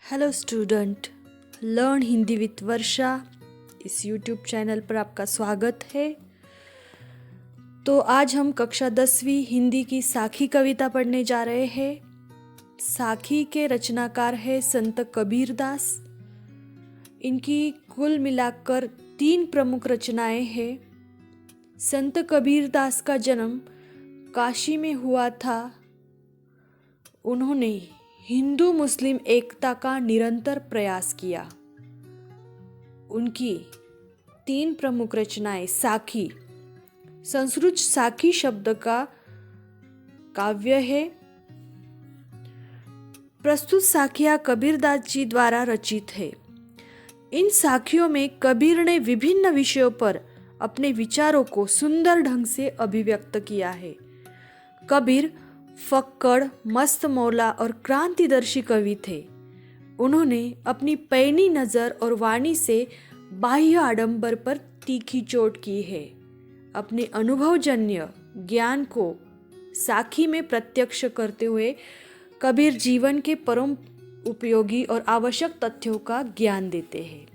Hello student, learn Hindi with Varsha इस YouTube channel पर आपका स्वागत है। तो आज हम कक्षा 10वीं हिंदी की साखी कविता पढ़ने जा रहे हैं। साखी के रचनाकार है संत कबीरदास। इनकी कुल मिलाकर 3 प्रमुख रचनाएं हैं। संत कबीरदास का जन्म काशी में हुआ था। उन्होंने हिंदू मुस्लिम एकता का निरंतर प्रयास किया। उनकी 3 प्रमुख रचनाएं साखी, संस्कृत साखी शब्द का काव्य है। प्रस्तुत साखियां कबीरदास जी द्वारा रचित है। इन साखियों में कबीर ने विभिन्न विषयों पर अपने विचारों को सुंदर ढंग से अभिव्यक्त किया है। कबीर फक्कड़, मस्त मौला और क्रांतिदर्शी कवि थे। उन्होंने अपनी पैनी नज़र और वाणी से बाह्य आडंबर पर तीखी चोट की है। अपने अनुभवजन्य ज्ञान को साखी में प्रत्यक्ष करते हुए कबीर जीवन के परम उपयोगी और आवश्यक तथ्यों का ज्ञान देते हैं।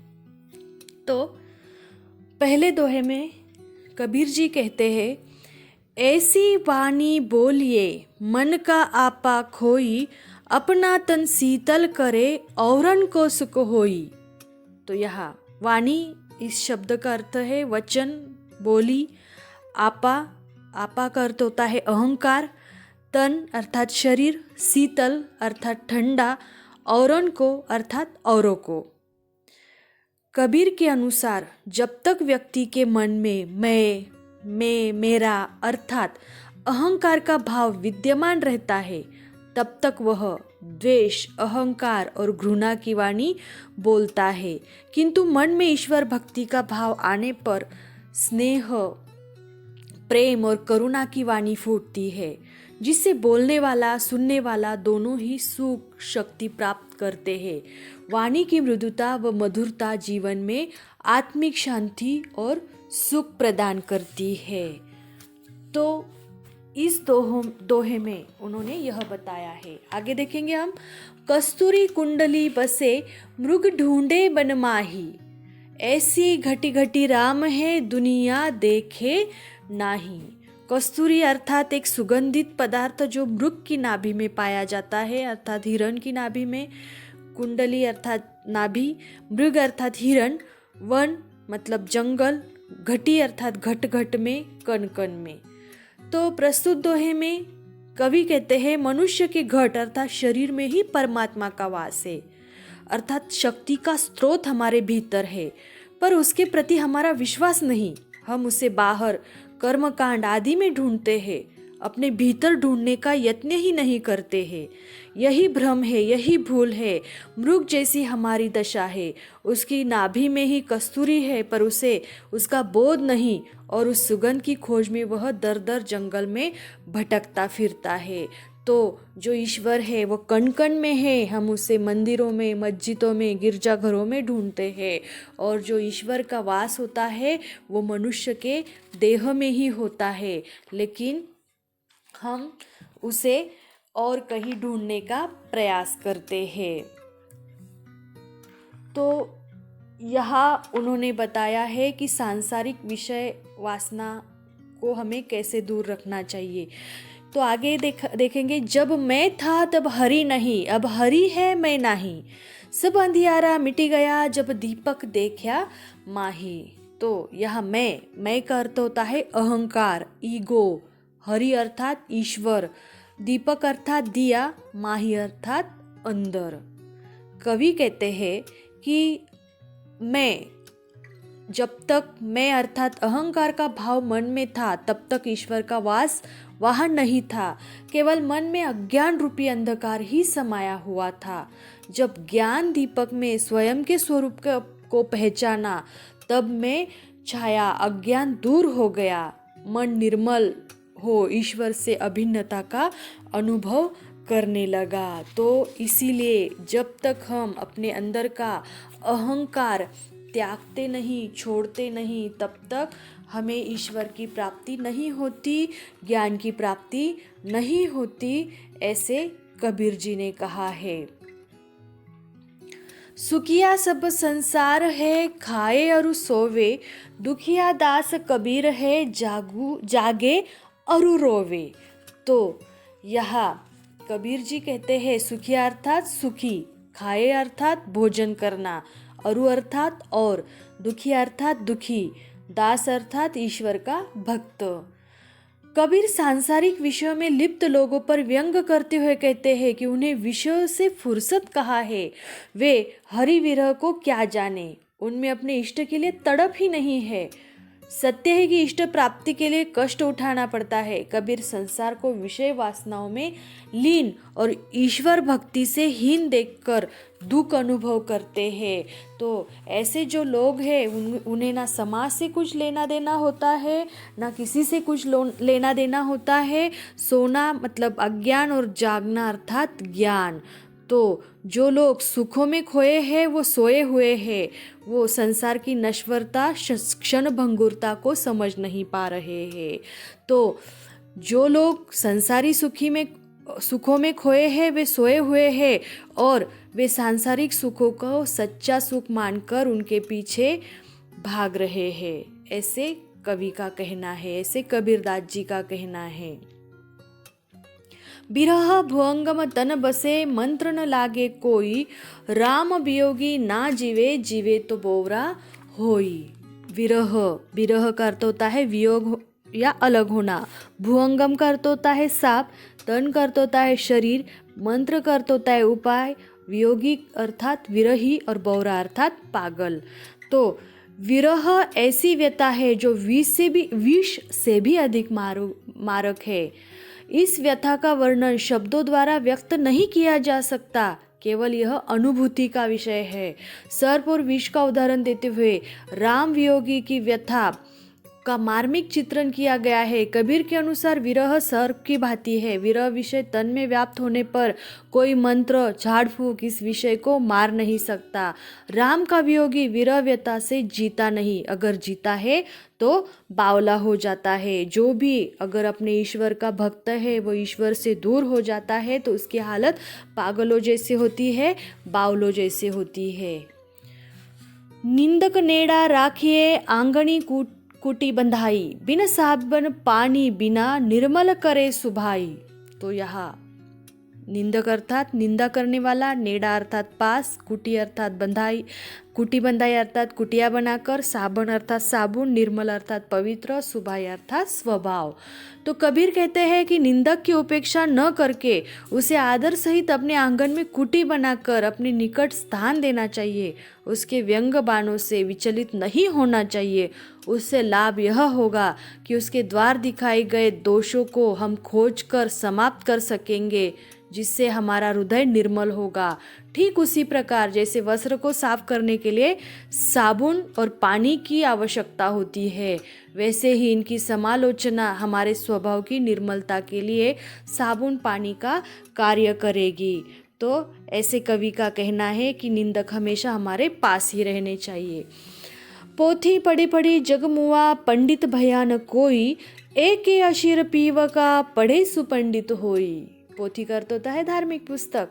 तो पहले दोहे में कबीर जी कहते हैं, ऐसी वाणी बोलिए मन का आपा खोई, अपना तन शीतल करे औरन को सुख होई। तो यहाँ वाणी इस शब्द का अर्थ है वचन, बोली। आपा, आपा का अर्थ होता है अहंकार। तन अर्थात शरीर, शीतल अर्थात ठंडा, औरन को अर्थात औरों को। कबीर के अनुसार जब तक व्यक्ति के मन में मैं, मेरा अर्थात अहंकार का भाव विद्यमान रहता है, तब तक वह द्वेष, अहंकार और घृणा की वाणी बोलता है। किंतु मन में ईश्वर भक्ति का भाव आने पर स्नेह, प्रेम और करुणा की वाणी फूटती है, जिससे बोलने वाला सुनने वाला दोनों ही सुख शक्ति प्राप्त करते हैं। वाणी की मृदुता व मधुरता जीवन में आत्मिक शांति और सुख प्रदान करती है। तो इस दोहे में उन्होंने यह बताया है। आगे देखेंगे हम। कस्तूरी कुंडली बसे मृग ढूंढे बन माही, ऐसी घटी घटी राम है दुनिया देखे नाही। कस्तूरी अर्थात एक सुगंधित पदार्थ जो मृग की नाभि में पाया जाता है, अर्थात हिरण की नाभि में। कुंडली अर्थात नाभि, मृग अर्थात हिरण, वन मतलब जंगल, घटी अर्थात घट घट में, कण कण में। तो प्रस्तुत दोहे में कवि कहते हैं, मनुष्य के घट अर्थात शरीर में ही परमात्मा का वास है, अर्थात शक्ति का स्रोत हमारे भीतर है, पर उसके प्रति हमारा विश्वास नहीं। हम उसे बाहर कर्मकांड आदि में ढूंढते हैं, अपने भीतर ढूंढने का यत्न ही नहीं करते हैं। यही भ्रम है, यही भूल है। मृग जैसी हमारी दशा है। उसकी नाभि में ही कस्तूरी है, पर उसे उसका बोध नहीं, और उस सुगंध की खोज में वह दर दर जंगल में भटकता फिरता है। तो जो ईश्वर है वो कण कण में है। हम उसे मंदिरों में, मस्जिदों में, गिरजाघरों में ढूंढते हैं, और जो ईश्वर का वास होता है वो मनुष्य के देह में ही होता है, लेकिन हम उसे और कहीं ढूंढने का प्रयास करते हैं। तो यहाँ उन्होंने बताया है कि सांसारिक विषय वासना को हमें कैसे दूर रखना चाहिए। तो आगे देखेंगे। जब मैं था तब हरि नहीं, अब हरि है मैं नहीं, सब अंधियारा मिटी गया जब दीपक देखा माही। तो यहाँ मैं का अर्थ होता है अहंकार, ईगो। हरि अर्थात ईश्वर, दीपक अर्थात दिया, माही अर्थात अंदर। कवि कहते हैं कि जब तक मैं अर्थात अहंकार का भाव मन में था, तब तक ईश्वर का वास वहाँ नहीं था। केवल मन में अज्ञान रूपी अंधकार ही समाया हुआ था। जब ज्ञान दीपक में स्वयं के स्वरूप को पहचाना, तब मैं छाया अज्ञान दूर हो गया, मन निर्मल हो ईश्वर से अभिन्नता का अनुभव करने लगा। तो इसीलिए जब तक हम अपने अंदर का अहंकार त्यागते नहीं, छोड़ते नहीं, तब तक हमें ईश्वर की प्राप्ति नहीं होती, ज्ञान की प्राप्ति नहीं होती, ऐसे कबीर जी ने कहा है। सुखिया सब संसार है, खाए और सोवे, दुखिया दास कबीर है, जागे और रोवे। तो यहाँ कबीर जी कहते हैं सुखिया अर्थात सुखी, खाए अर्थात भोजन करना, अरु अर्थात और, दुखी अर्थात दुखी, दास अर्थात ईश्वर का भक्त। कबीर सांसारिक विषयों में लिप्त लोगों पर व्यंग करते हुए कहते हैं कि उन्हें विषयों से फुर्सत कहाँ है, वे हरि विरह को क्या जाने, उनमें अपने इष्ट के लिए तड़प ही नहीं है। सत्य है कि इष्ट प्राप्ति के लिए कष्ट उठाना पड़ता है। कबीर संसार को विषय वासनाओं में लीन और ईश्वर भक्ति से हीन देखकर दुख अनुभव करते हैं। तो ऐसे जो लोग हैं उन्हें ना समाज से कुछ लेना देना होता है, ना किसी से कुछ लेना देना होता है। सोना मतलब अज्ञान और जागना अर्थात ज्ञान। तो जो लोग सुखों में खोए हैं वो सोए हुए हैं, वो संसार की नश्वरता क्षण भंगुरता को समझ नहीं पा रहे हैं। तो जो लोग संसारी सुखों में खोए हैं वे सोए हुए हैं और वे सांसारिक सुखों को सच्चा सुख मानकर उनके पीछे भाग रहे हैं। ऐसे कवि का कहना है, ऐसे कबीरदास जी का कहना है। बिरह भुअंगम तन बसे, मंत्र न लागे कोई, राम वियोगी ना जीवे, जीवे तो बोवरा होई। विरह, विरह का अर्थ होता है वियोग या अलग होना। भुअंगम का अर्थ होता है साप, तन का अर्थ होता है शरीर, मंत्र का अर्थ होता है उपाय, वियोगी अर्थात विरही और बौरा अर्थात पागल। तो विरह ऐसी व्यथा है जो विष से भी अधिक मारक है। इस व्यथा का वर्णन शब्दों द्वारा व्यक्त नहीं किया जा सकता, केवल यह अनुभूति का विषय है। सर्प और विष का उदाहरण देते हुए राम वियोगी की व्यथा का मार्मिक चित्रण किया गया है। कबीर के अनुसार विरह सर्प की भांति है। विरह विषय तन में व्याप्त होने पर कोई मंत्र झाड़ फूक इस विषय को मार नहीं सकता। राम का वियोगी विरह व्यथा से जीता नहीं, अगर जीता है तो बावला हो जाता है। जो भी अगर अपने ईश्वर का भक्त है वो ईश्वर से दूर हो जाता है तो उसकी हालत पागलों जैसे होती है, बावलों जैसे होती है। निंदक नेड़ा राखिए, आंगनी कुटी बंधाई, बिन साबन पानी बिना, निर्मल करे सुभाई। तो यहाँ निंदक अर्थात निंदा करने वाला, नेड़ा अर्थात पास, कुटी अर्थात बंधाई, कुटी बंधाई अर्थात कुटिया बनाकर, साबन अर्थात साबुन, निर्मल अर्थात पवित्र, सुभाई अर्थात स्वभाव। तो कबीर कहते हैं कि निंदक की उपेक्षा न करके उसे आदर सहित अपने आंगन में कुटी बनाकर अपने निकट स्थान देना चाहिए। उसके व्यंग बाणों से विचलित नहीं होना चाहिए। उससे लाभ यह होगा कि उसके द्वार दिखाए गए दोषों को हम खोज कर समाप्त कर सकेंगे, जिससे हमारा हृदय निर्मल होगा। ठीक उसी प्रकार जैसे वस्त्र को साफ करने के लिए साबुन और पानी की आवश्यकता होती है, वैसे ही इनकी समालोचना हमारे स्वभाव की निर्मलता के लिए साबुन पानी का कार्य करेगी। तो ऐसे कवि का कहना है कि निंदक हमेशा हमारे पास ही रहने चाहिए। पोथी पढ़ी पढ़ी जग मुआ, पंडित भया न कोई, एक अशीर पीव का, पढ़े सुपंडित होई। पोथी का अर्थ होता है धार्मिक पुस्तक।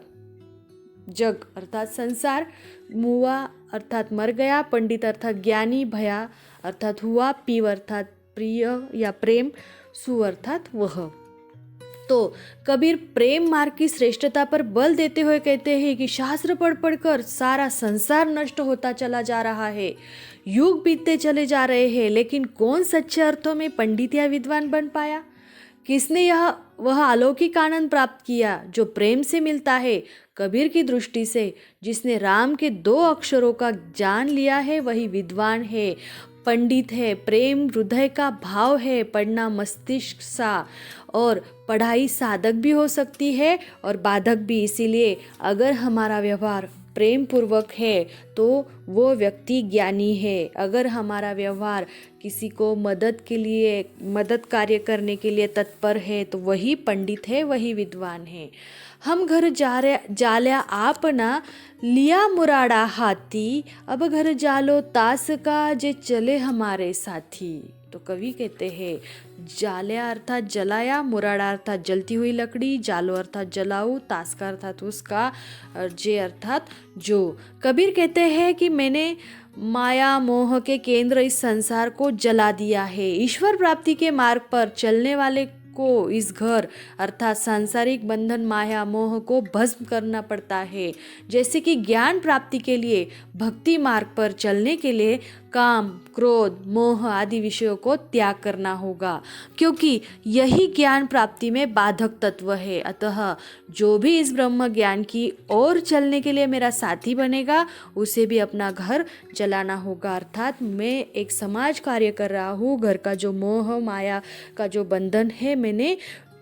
जग अर्थात संसार, मुआ अर्थात मर गया, पंडित अर्थात ज्ञानी, भया अर्थात हुआ, पीव अर्थात प्रिय या प्रेम, सु अर्थात वह। तो कबीर प्रेम मार्ग की श्रेष्ठता पर बल देते हुए कहते हैं कि शास्त्र पढ़ पढ़कर सारा संसार नष्ट होता चला जा रहा है, युग बीतते चले जा रहे हैं, लेकिन कौन सच्चे अर्थों में पंडित या विद्वान बन पाया? किसने वह अलौकिक आनंद प्राप्त किया जो प्रेम से मिलता है? कबीर की दृष्टि से जिसने राम के 2 अक्षरों का जान लिया है वही विद्वान है, पंडित है। प्रेम हृदय का भाव है, पढ़ना मस्तिष्क सा, और पढ़ाई साधक भी हो सकती है और बाधक भी। इसीलिए अगर हमारा व्यवहार प्रेम पूर्वक है तो वो व्यक्ति ज्ञानी है। अगर हमारा व्यवहार किसी को मदद कार्य करने के लिए तत्पर है तो वही पंडित है, वही विद्वान है। हम घर जाल्या आपना, लिया मुराड़ा हाथी, अब घर जालो तास का, जे चले हमारे साथी। तो कवि कहते हैं जाल्या अर्थात जलाया, मुराड़ा अर्थात जलती हुई लकड़ी, जालो अर्थात जलाऊ, तास्का अर्थात उसका, जे अर्थात जो। कबीर कहते हैं कि मैंने माया मोह के केंद्र इस संसार को जला दिया है। ईश्वर प्राप्ति के मार्ग पर चलने वाले को इस घर अर्थात सांसारिक बंधन माया मोह को भस्म करना पड़ता है। जैसे कि ज्ञान प्राप्ति के लिए भक्ति मार्ग पर चलने के लिए काम क्रोध मोह आदि विषयों को त्याग करना होगा, क्योंकि यही ज्ञान प्राप्ति में बाधक तत्व है। अतः जो भी इस ब्रह्म ज्ञान की ओर चलने के लिए मेरा साथी बनेगा उसे भी अपना घर जलाना होगा। अर्थात मैं एक समाज कार्य कर रहा हूँ, घर का जो मोह माया का जो बंधन है मैंने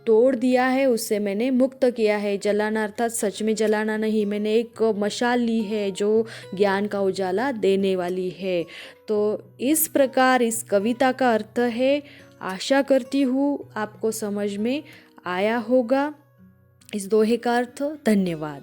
तोड़ दिया है, उससे मैंने मुक्त किया है। जलाना अर्थात सच में जलाना नहीं, मैंने एक मशाल ली है जो ज्ञान का उजाला देने वाली है। तो इस प्रकार इस कविता का अर्थ है। आशा करती हूँ आपको समझ में आया होगा इस दोहे का अर्थ। धन्यवाद।